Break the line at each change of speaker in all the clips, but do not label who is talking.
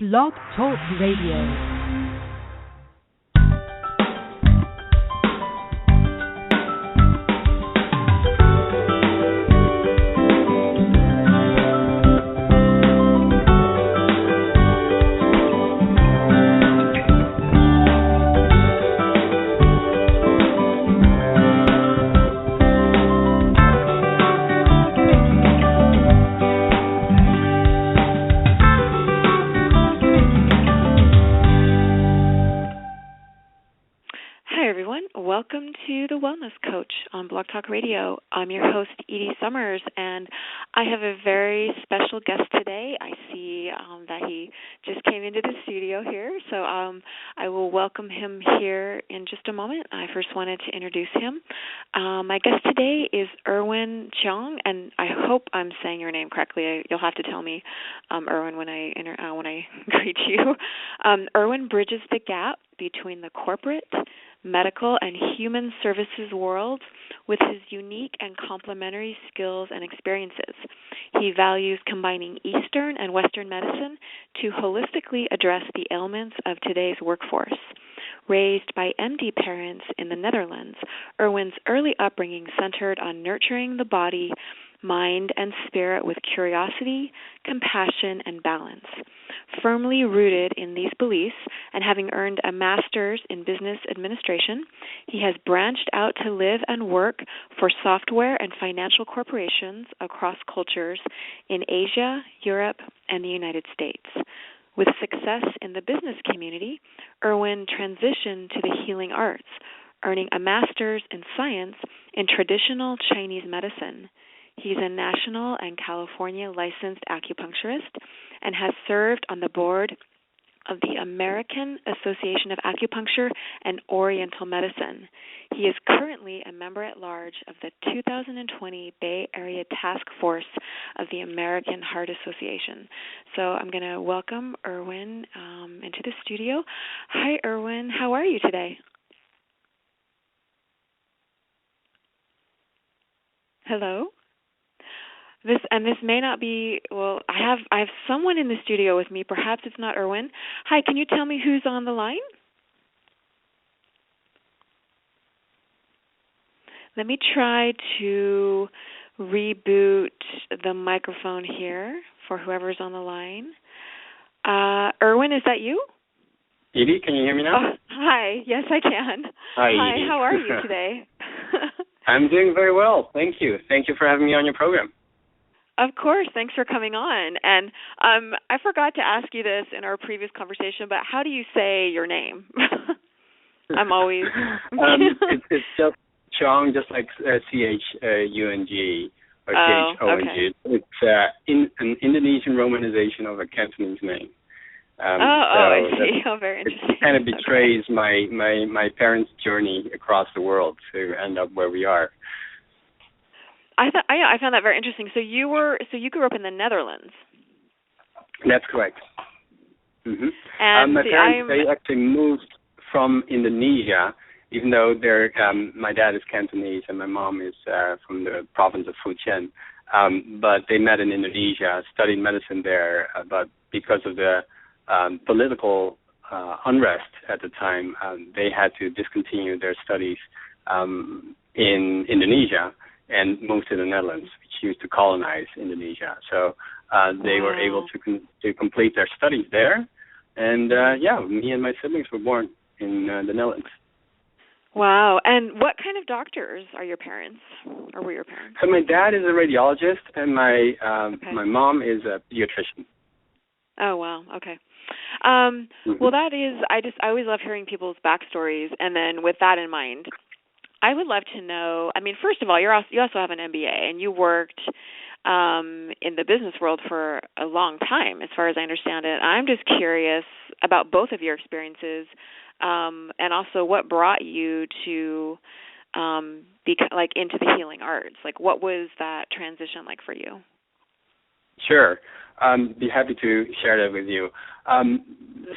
Blog Talk Radio.
Welcome to the Wellness Coach on Blog Talk Radio. I'm your host, Edie Summers, and I have a very special guest today. I see that he just came into the studio here, so I will welcome him here in just a moment. I first wanted to introduce him. My guest today is Irwin Jong, and I hope I'm saying your name correctly. You'll have to tell me, Irwin, when I greet you. Irwin bridges the gap between the corporate, medical, and human services worlds with his unique and complementary skills and experiences. He values combining Eastern and Western medicine to holistically address the ailments of today's workforce. Raised by MD parents in the Netherlands, Irwin's early upbringing centered on nurturing the body, mind, and spirit with curiosity, compassion, and balance. Firmly rooted in these beliefs and having earned a master's in business administration, he has branched out to live and work for software and financial corporations across cultures in Asia, Europe, and the United States. With success in the business community, Irwin transitioned to the healing arts, earning a master's in science in traditional Chinese medicine. He's a national and California licensed acupuncturist and has served on the board of the American Association of Acupuncture and Oriental Medicine. He is currently a member at large of the 2020 Bay Area Task Force of the American Heart Association. So I'm going to welcome Irwin into the studio. Hi, Irwin. How are you today? Hello? This may not be, well, I have someone in the studio with me. Perhaps it's not Irwin. Hi, can you tell me who's on the line? Let me try to reboot the microphone here for whoever's on the line. Irwin, is that you?
Edie, can you hear me now?
Hi, yes, I can.
Hi,
Hi,
Edie.
how are you today?
I'm doing very well, thank you. Thank you for having me on your program.
Of course. Thanks for coming on. And I forgot to ask you this in our previous conversation, but how do you say your name? I'm always...
it's just Chong, just like C-H-U-N-G or C-H-O-N-G.
Okay.
It's an Indonesian romanization of a Cantonese name.
I see. Oh, very interesting.
It kind of betrays my parents' journey across the world to end up where we are.
I found that very interesting. So you grew up in the Netherlands.
That's correct. Mm-hmm.
And
my parents they actually moved from Indonesia, even though my dad is Cantonese and my mom is from the province of Fujian. But they met in Indonesia, studied medicine there. But because of the political unrest at the time, they had to discontinue their studies in Indonesia and moved to the Netherlands, which used to colonize Indonesia. So they were able to complete their studies there. And, me and my siblings were born in the Netherlands.
Wow. And what kind of doctors are your parents, or were your parents?
So my dad is a radiologist, and my mom is a pediatrician.
Oh, wow. Okay. Well, that is, I always love hearing people's backstories. And then with that in mind, I would love to know, I mean, first of all, you also have an MBA, and you worked in the business world for a long time, as far as I understand it. I'm just curious about both of your experiences, and also what brought you to into the healing arts. Like, what was that transition like for you?
Sure. Be happy to share that with you.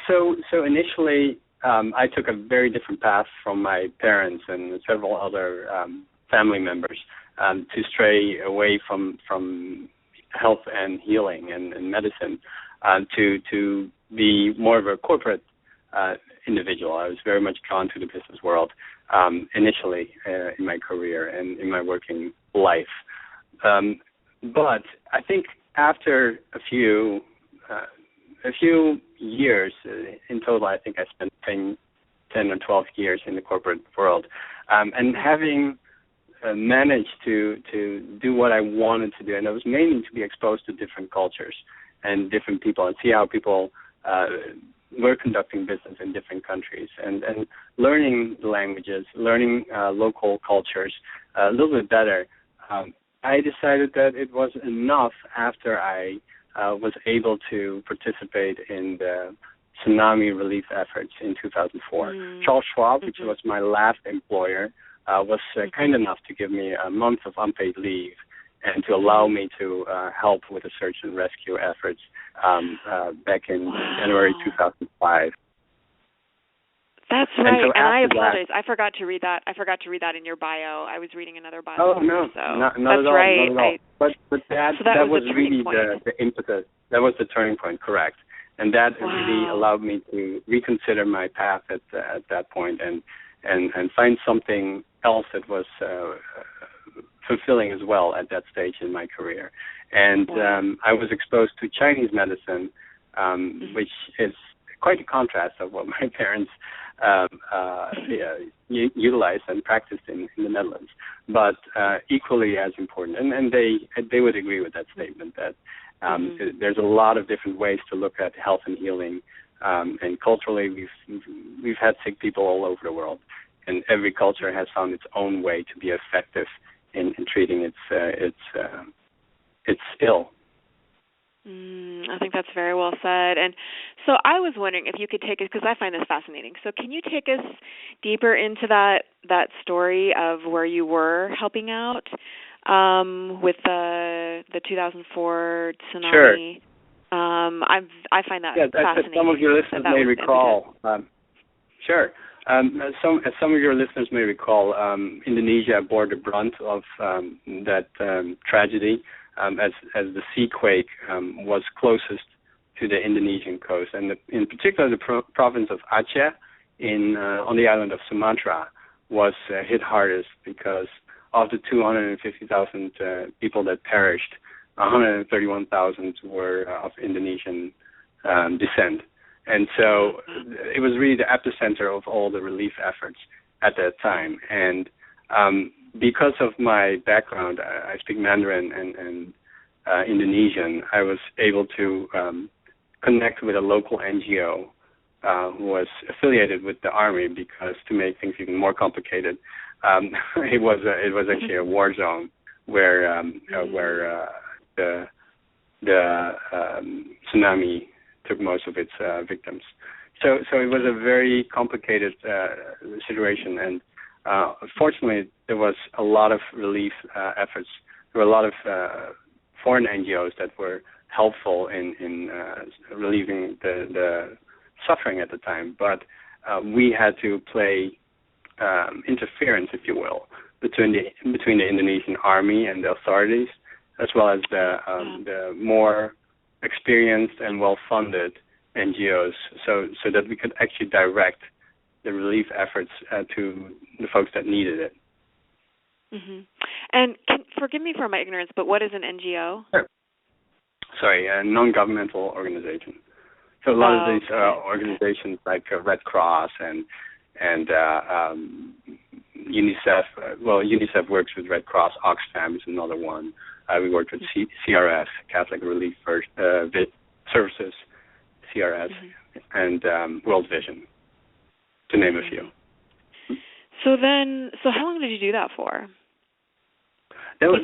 So initially, I took a very different path from my parents and several other family members to stray away from health and healing and medicine to be more of a corporate individual. I was very much drawn to the business world initially in my career and in my working life. But I think after a few years in total, I think I spent 10 or 12 years in the corporate world, and having managed to do what I wanted to do, and it was mainly to be exposed to different cultures and different people and see how people were conducting business in different countries, and learning the languages, learning local cultures a little bit better. I decided that it was enough after I was able to participate in the tsunami relief efforts in 2004. Charles Schwab, which was my last employer, was kind enough to give me a month of unpaid leave and to allow me to help with the search and rescue efforts back in January 2005.
That's right, and I apologize. I forgot to read that. I forgot to read that in your bio. I was reading another bio.
Oh no,
so
not
that's
at all.
Right.
Not at all. But that was really the impetus. That was the turning point, correct? And that really allowed me to reconsider my path at that point and find something else that was fulfilling as well at that stage in my career. And I was exposed to Chinese medicine, which is quite a contrast of what my parents utilized and practiced in the Netherlands, but equally as important. And they would agree with that statement that there's a lot of different ways to look at health and healing, and culturally we've had sick people all over the world, and every culture has found its own way to be effective in treating its ill.
I think that's very well said. And so I was wondering if you could take us, because I find this fascinating. So can you take us deeper into that story of where you were helping out with the 2004 tsunami?
Sure.
I find that fascinating.
Some of your listeners may recall. Sure. As some of your listeners may recall, Indonesia bore the brunt of that tragedy. As the sea quake was closest to the Indonesian coast, and in particular the province of Aceh on the island of Sumatra was hit hardest, because of the 250,000 people that perished, 131,000 were of Indonesian descent. And so it was really the epicenter of all the relief efforts at that time. And because of my background, I speak Mandarin and Indonesian, I was able to connect with a local NGO who was affiliated with the army, because to make things even more complicated, it was actually a war zone where the tsunami took most of its victims. So it was a very complicated situation, and fortunately there was a lot of relief efforts. There were a lot of foreign NGOs that were helpful in relieving the suffering at the time, but we had to play interference, if you will, between the Indonesian army and the authorities, as well as the more experienced and well-funded NGOs, so that we could actually direct the relief efforts to the folks that needed it.
Mm-hmm. And forgive me for my ignorance, but what is an NGO?
Sure. Sorry, a non-governmental organization. So a lot of these organizations like Red Cross and UNICEF. UNICEF works with Red Cross. Oxfam is another one. We worked with CRS, Catholic Relief Services, CRS, and World Vision, to name a few.
So how long did you do that for?
That was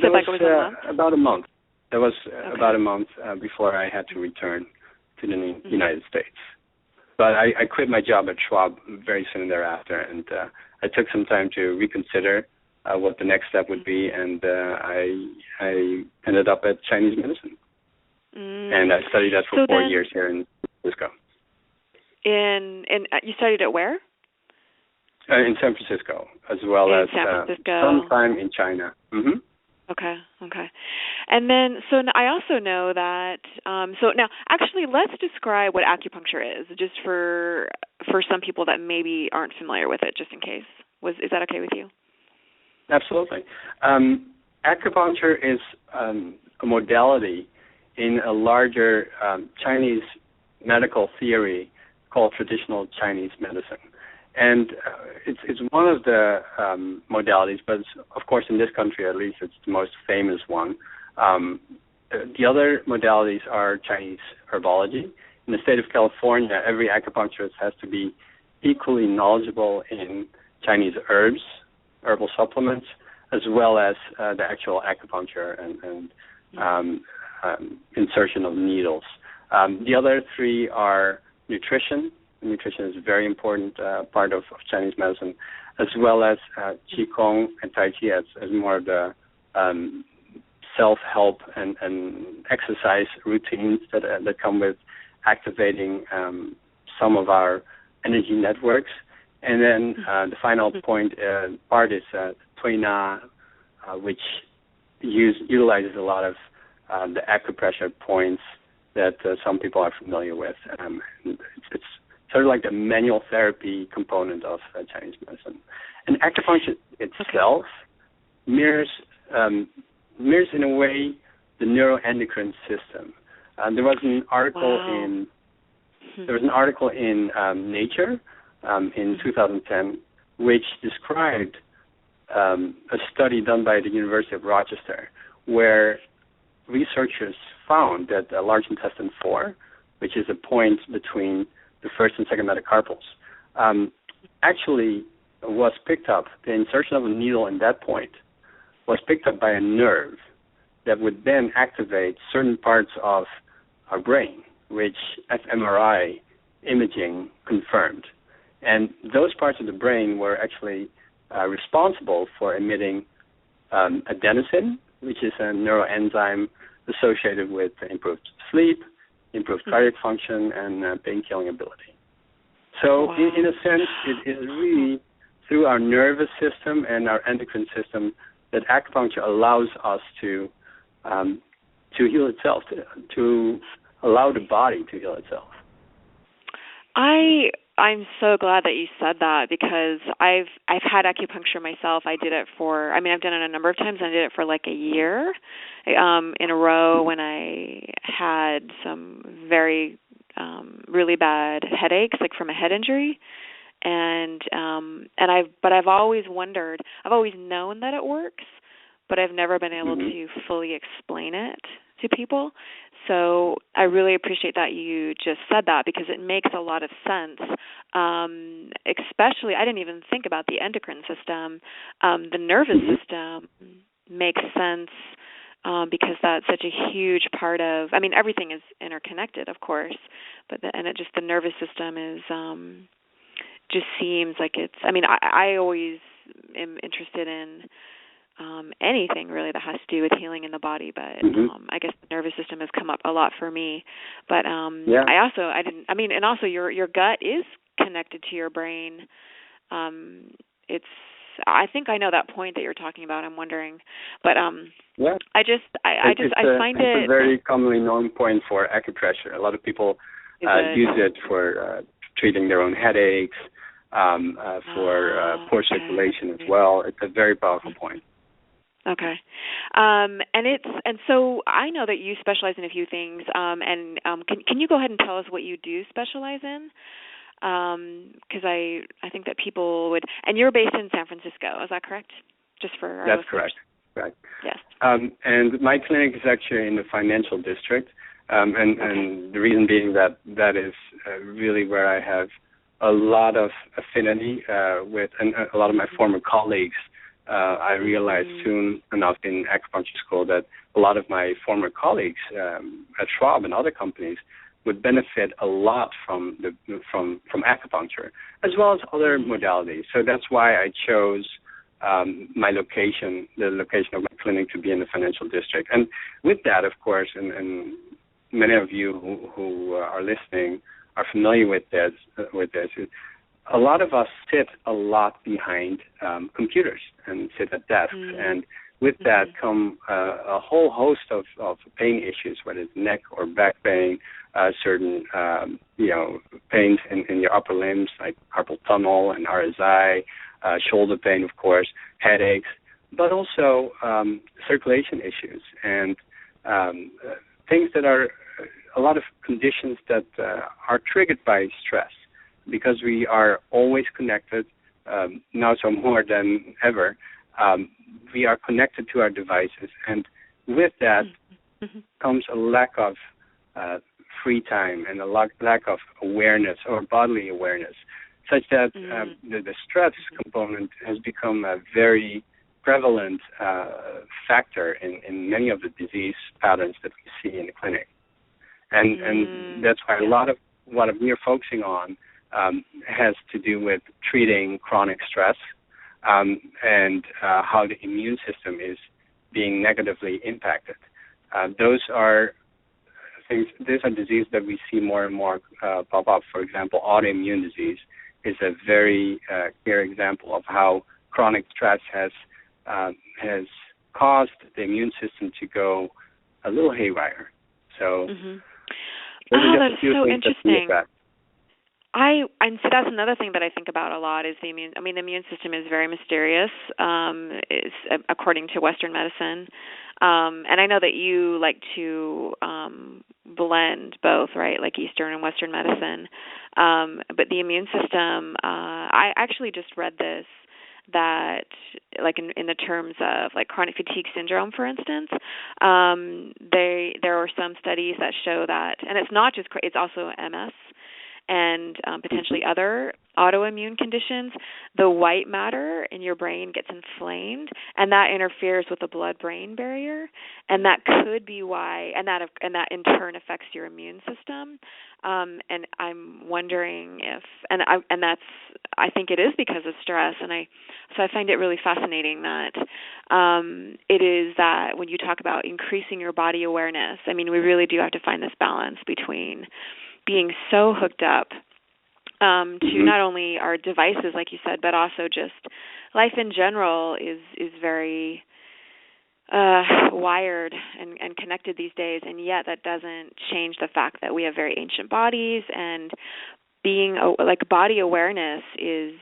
about a month. That was about a month before I had to return to the United States. But I quit my job at Schwab very soon thereafter, and I took some time to reconsider what the next step would be, and I ended up at Chinese medicine. And I studied that for 4 years here in San Francisco.
And you studied at where?
In San Francisco, as well as some time in China. Mm-hmm.
Okay. And then, I also know that. So now, actually, let's describe what acupuncture is, just for some people that maybe aren't familiar with it, just in case. Is that okay with you?
Absolutely. Acupuncture is a modality in a larger Chinese medical theory called traditional Chinese medicine. And it's one of the modalities, but of course in this country at least it's the most famous one. The other modalities are Chinese herbology. In the state of California, every acupuncturist has to be equally knowledgeable in Chinese herbs, herbal supplements, as well as the actual acupuncture and insertion of needles. The other three are nutrition. Nutrition is a very important part of Chinese medicine, as well as Qigong and Tai Chi as more of the self-help and exercise routines that come with activating some of our energy networks. And then the final part is Tui Na, which utilizes a lot of the acupressure points that some people are familiar with. It's sort of like the manual therapy component of Chinese medicine. And acupuncture itself mirrors in a way the neuroendocrine system. There was an article in Nature in 2010 which described a study done by the University of Rochester where researchers found that the large intestine 4, which is a point between the first and second metacarpals, actually was picked up. The insertion of a needle in that point was picked up by a nerve that would then activate certain parts of our brain, which fMRI imaging confirmed. And those parts of the brain were actually responsible for emitting adenosine, which is a neuroenzyme associated with improved sleep, improved cardiac function, and pain-killing ability. So in a sense, it is really through our nervous system and our endocrine system that acupuncture allows us to heal itself, to allow the body to heal itself.
I'm so glad that you said that because I've had acupuncture myself. I've done it a number of times. I did it for like a year in a row when I had some very really bad headaches, like from a head injury. I've always wondered. I've always known that it works, but I've never been able to fully explain it to people. So I really appreciate that you just said that because it makes a lot of sense. Especially, I didn't even think about the endocrine system. The nervous system makes sense because that's such a huge part of. I mean, everything is interconnected, of course, but the nervous system is just seems like it's. I mean, I always am interested in anything really that has to do with healing in the body, but I guess the nervous system has come up a lot for me. But and also your gut is connected to your brain. I think I know that point that you're talking about. I'm wondering, but I find it a very
commonly known point for acupressure. A lot of people use it for treating their own headaches, for poor circulation as well. It's a very powerful point.
Okay, and so I know that you specialize in a few things. Can you go ahead and tell us what you do specialize in? Because I think that people would. And you're based in San Francisco, is that correct? Just for our
That's
listeners.
correct.
Yes.
And my clinic is actually in the financial district, and the reason being that is really where I have a lot of affinity with, and a lot of my former colleagues. I realized soon enough in acupuncture school that a lot of my former colleagues at Schwab and other companies would benefit a lot from acupuncture, as well as other modalities. So that's why I chose the location of my clinic, to be in the financial district. And with that, of course, and many of you who are listening are familiar with this. A lot of us sit a lot behind computers and sit at desks, and with that come a whole host of pain issues, whether it's neck or back pain, certain pains in your upper limbs like carpal tunnel and RSI, shoulder pain, of course, headaches, but also circulation issues and things that are a lot of conditions that are triggered by stress, because we are always connected, now so more than ever. We are connected to our devices, and with that comes a lack of free time and a lack of awareness or bodily awareness, such that the stress component has become a very prevalent factor in many of the disease patterns that we see in the clinic. And that's why a lot of what we're focusing on has to do with treating chronic stress and how the immune system is being negatively impacted. Those are diseases that we see more and more pop up. For example, autoimmune disease is a very clear example of how chronic stress has caused the immune system to go a little haywire. So,
that's so interesting. And so that's another thing that I think about a lot is the immune system is very mysterious, according to Western medicine. And I know that you like to blend both, right, like Eastern and Western medicine. But the immune system, I actually just read this, that like in the terms of like chronic fatigue syndrome, for instance, there are some studies that show that, and it's not just, it's also MS and potentially other autoimmune conditions, the white matter in your brain gets inflamed, and that interferes with the blood-brain barrier, and that could be why, and that in turn affects your immune system. And I'm wondering if, I think it is because of stress, so I find it really fascinating that it is that when you talk about increasing your body awareness, I mean, we really do have to find this balance between being so hooked up to not only our devices, like you said, but also just life in general is very wired and connected these days, and yet that doesn't change the fact that we have very ancient bodies, and being like body awareness is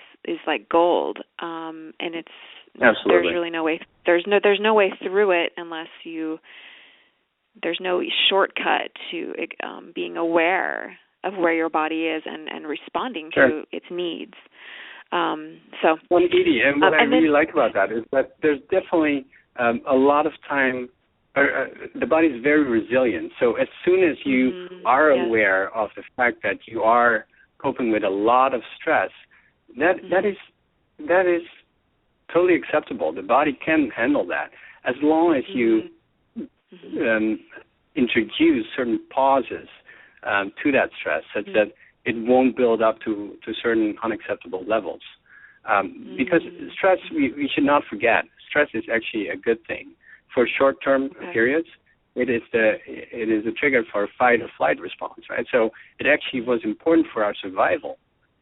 like gold, and it's
absolutely.
There's really no way there's no way through it unless there's no shortcut to being aware of where your body is and responding to its needs.
Well, Edie, and what I really like about that is that there's definitely a lot of time, the body is very resilient. So as soon as you are aware of the fact that you are coping with a lot of stress, that is totally acceptable. The body can handle that as long as you introduce certain pauses to that stress, such that it won't build up to certain unacceptable levels. Because stress, we should not forget, stress is actually a good thing. For short-term periods, it is a trigger for a fight or flight response, right? So it actually was important for our survival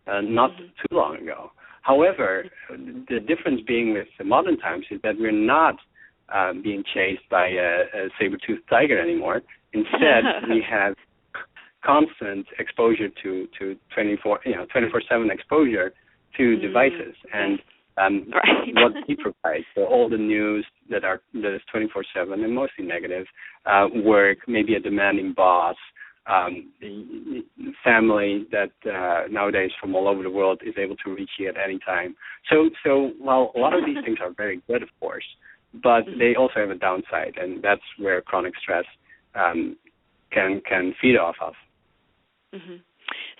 not too long ago. However, the difference being with the modern times is that we're not being chased by a saber-toothed tiger anymore. Instead, we have constant exposure to 24/7 exposure to devices, and what we provide, so all the news that is 24/7 and mostly negative, work, maybe a demanding boss, family that nowadays from all over the world is able to reach you at any time. So while a lot of these things are very good, of course, but they also have a downside, and that's where chronic stress can feed off of.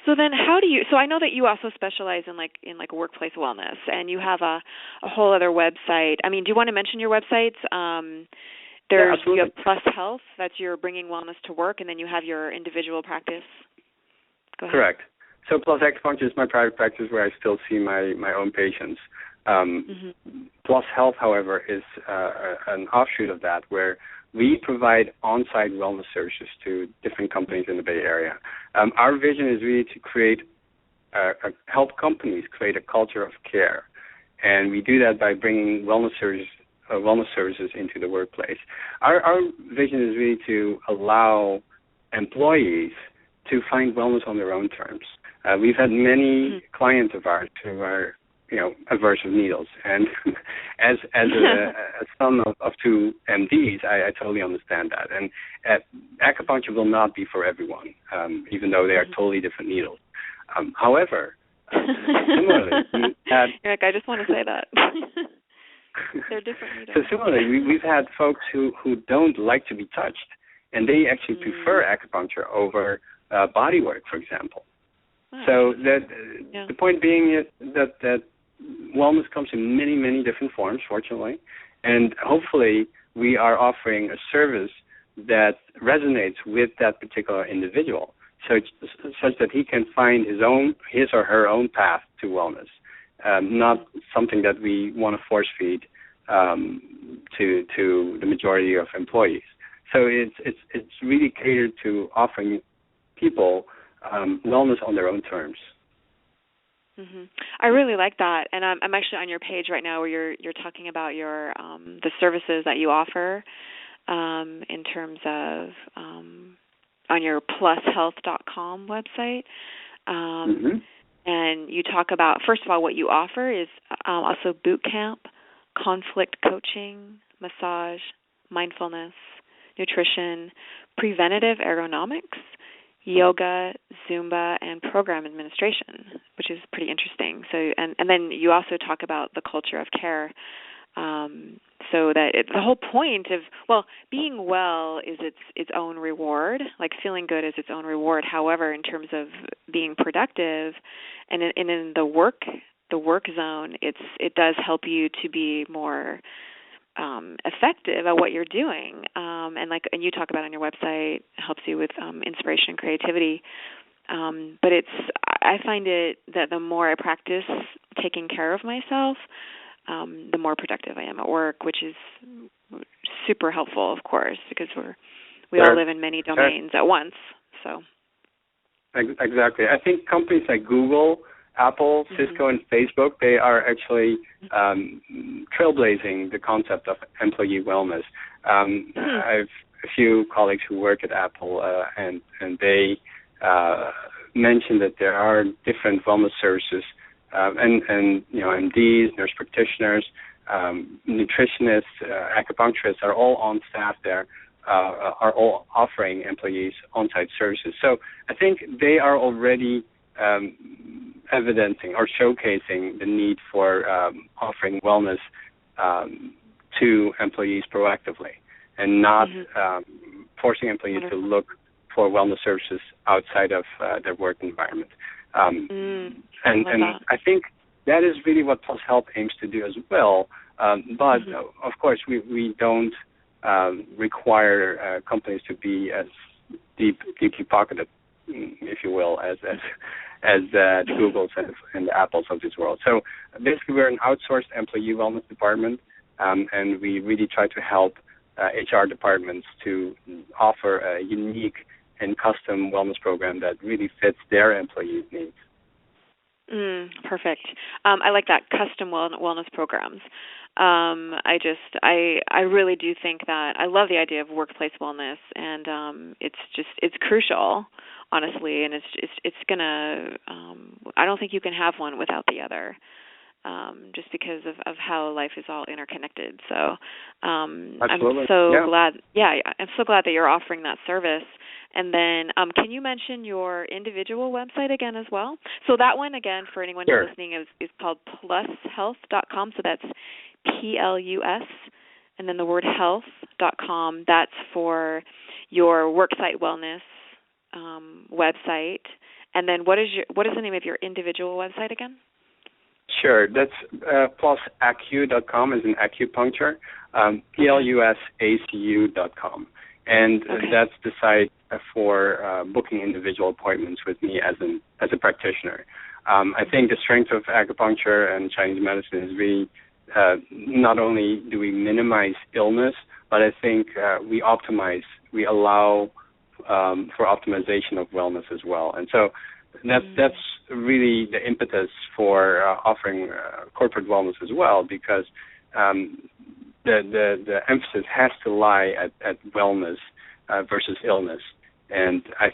So then so I know that you also specialize in workplace wellness, and you have a whole other website. I mean, do you want to mention your websites? You have Plus Health, that's your bringing wellness to work, and then you have your individual practice. Go ahead.
Correct. So Plus Acupuncture is my private practice where I still see my own patients. Plus Health, however, is an offshoot of that, where we provide on-site wellness services to different companies in the Bay Area. Our vision is really to help companies create a culture of care, and we do that by bringing wellness wellness services into the workplace. Our vision is really to allow employees to find wellness on their own terms. We've had many clients of ours who are, averse of needles, and as a son of two MDs, I totally understand that. And acupuncture will not be for everyone, even though they are totally different needles. However, similarly,
you're like, I just want to say that. They're different needles.
So similarly, we've had folks who don't like to be touched, and they actually prefer acupuncture over body work, for example. So the point being is that wellness comes in many, many different forms, fortunately, and hopefully we are offering a service that resonates with that particular individual, such that he can find his or her own path to wellness, not something that we want to force feed to the majority of employees. So it's really catered to offering people wellness on their own terms.
I really like that, and I'm actually on your page right now where you're talking about your the services that you offer in terms of on your plushealth.com website, and you talk about, first of all, what you offer is also boot camp, conflict coaching, massage, mindfulness, nutrition, preventative ergonomics, yoga, Zumba, and program administration, which is pretty interesting. So, and then you also talk about the culture of care, so that the whole point of, being well is its own reward, like feeling good is its own reward. However, in terms of being productive, and in the work zone, it does help you to be more effective at what you're doing, and you talk about on your website, helps you with inspiration and creativity. But I find it that the more I practice taking care of myself, the more productive I am at work, which is super helpful, of course, because we all live in many domains at once. So
exactly, I think companies like Google, Apple, Cisco, and Facebook, they are actually trailblazing the concept of employee wellness. I have a few colleagues who work at Apple, and they mentioned that there are different wellness services, and MDs, nurse practitioners, nutritionists, acupuncturists are all on staff there, are all offering employees on-site services. So I think they are already evidencing or showcasing the need for offering wellness to employees proactively, and not forcing employees to look for wellness services outside of their work environment. And I think that is really what Plus Health aims to do as well. But of course, we don't require companies to be as deeply pocketed, if you will, as the Googles and the Apples of this world. So basically, we're an outsourced employee wellness department, and we really try to help HR departments to offer a unique and custom wellness program that really fits their employees' needs.
Perfect. I like that, custom wellness programs. I really do think that I love the idea of workplace wellness, and it's crucial, honestly, and it's gonna. I don't think you can have one without the other, just because of how life is all interconnected. So I'm so glad. Yeah, I'm so glad that you're offering that service. And then, can you mention your individual website again as well? So that one, again, for anyone who's listening, is called plushealth.com. So that's PLUS, and then the word health.com. That's for your worksite wellness website. And then what is the name of your individual website again?
Sure. That's plusacu.com, as in acupuncture, plusacu.com. And that's the site for booking individual appointments with me as a practitioner. I think the strength of acupuncture and Chinese medicine is really not only do we minimize illness, but I think we allow for optimization of wellness as well. And so that's really the impetus for offering corporate wellness as well, because the emphasis has to lie at wellness versus illness. And I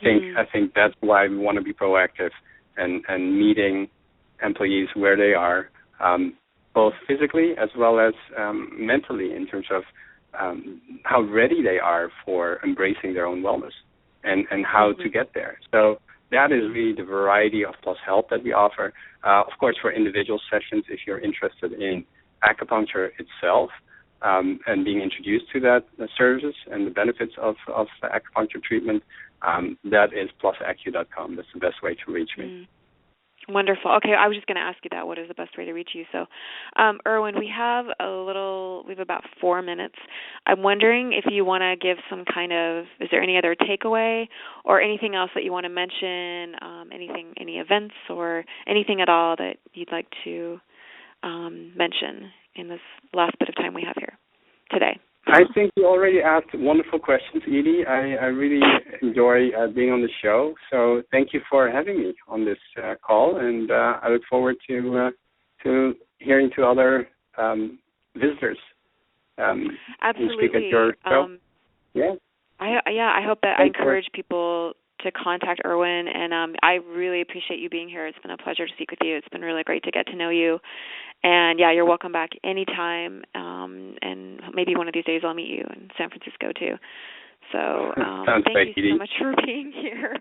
think that's why we want to be proactive and meeting employees where they are, both physically as well as mentally, in terms of how ready they are for embracing their own wellness and how to get there. So that is really the variety of Plus Health that we offer. Of course, for individual sessions, if you're interested in acupuncture itself and being introduced to that services and the benefits of acupuncture treatment, that is plusacu.com. That's the best way to reach me.
Wonderful. Okay, I was just going to ask you that. What is the best way to reach you? So, Irwin, we have about 4 minutes. I'm wondering if you want to give some kind of, is there any other takeaway or anything else that you want to mention, any events or anything at all that you'd like to mention in this last bit of time we have here today?
I think you already asked wonderful questions, Edie. I really enjoy being on the show. So thank you for having me on this call, and I look forward to hearing to other visitors.
Absolutely.
Speak at your show.
I hope that I encourage people to contact Irwin, and I really appreciate you being here. It's been a pleasure to speak with you. It's been really great to get to know you. And, you're welcome back anytime, and maybe one of these days I'll meet you in San Francisco, too. So thank you so much for being here,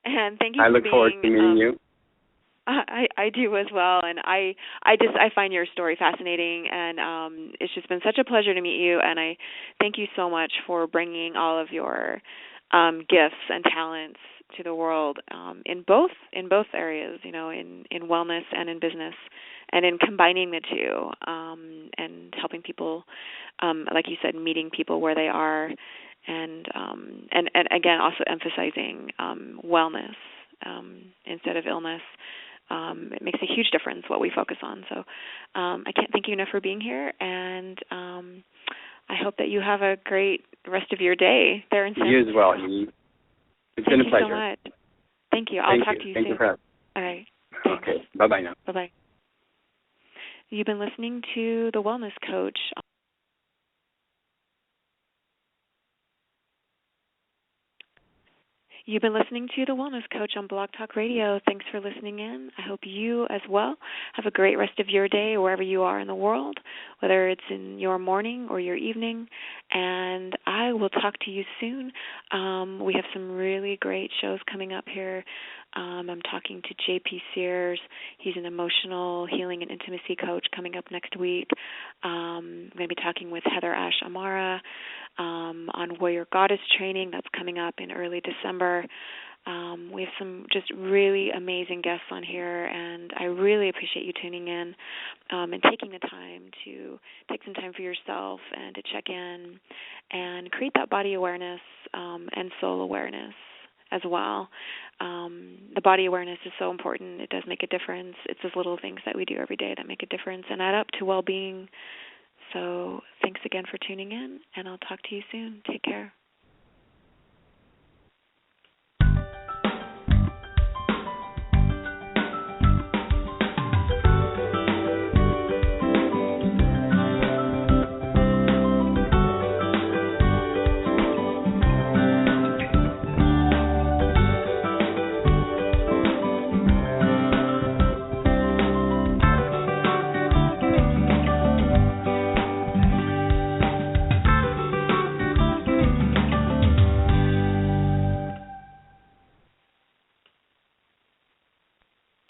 and thank you for being... I
look forward to meeting you.
I do as well, and I find your story fascinating, and it's just been such a pleasure to meet you, and I thank you so much for bringing all of your gifts and talents to the world in both areas, in wellness and in business, and in combining the two and helping people, like you said, meeting people where they are, and again also emphasizing wellness instead of illness. It makes a huge difference what we focus on. So I can't thank you enough for being here, and I hope that you have a great rest of your day there in San Francisco.
You as well, Edie. It's been a pleasure.
Thank you so much. Thank you. I'll talk to you soon.
Thank you for having me.
All right. Thanks.
Okay. Bye-bye now.
Bye-bye. You've been listening to The Wellness Coach. You've been listening to The Wellness Coach on Blog Talk Radio. Thanks for listening in. I hope you as well have a great rest of your day wherever you are in the world, whether it's in your morning or your evening. And I will talk to you soon. We have some really great shows coming up here. I'm talking to J.P. Sears. He's an emotional healing and intimacy coach coming up next week. I'm going to be talking with Heather Ash Amara on Warrior Goddess training. That's coming up in early December. We have some just really amazing guests on here, and I really appreciate you tuning in and taking the time to take some time for yourself and to check in and create that body awareness and soul awareness as well. The body awareness is so important. It does make a difference. It's those little things that we do every day that make a difference and add up to well-being. So thanks again for tuning in, and I'll talk to you soon. Take care.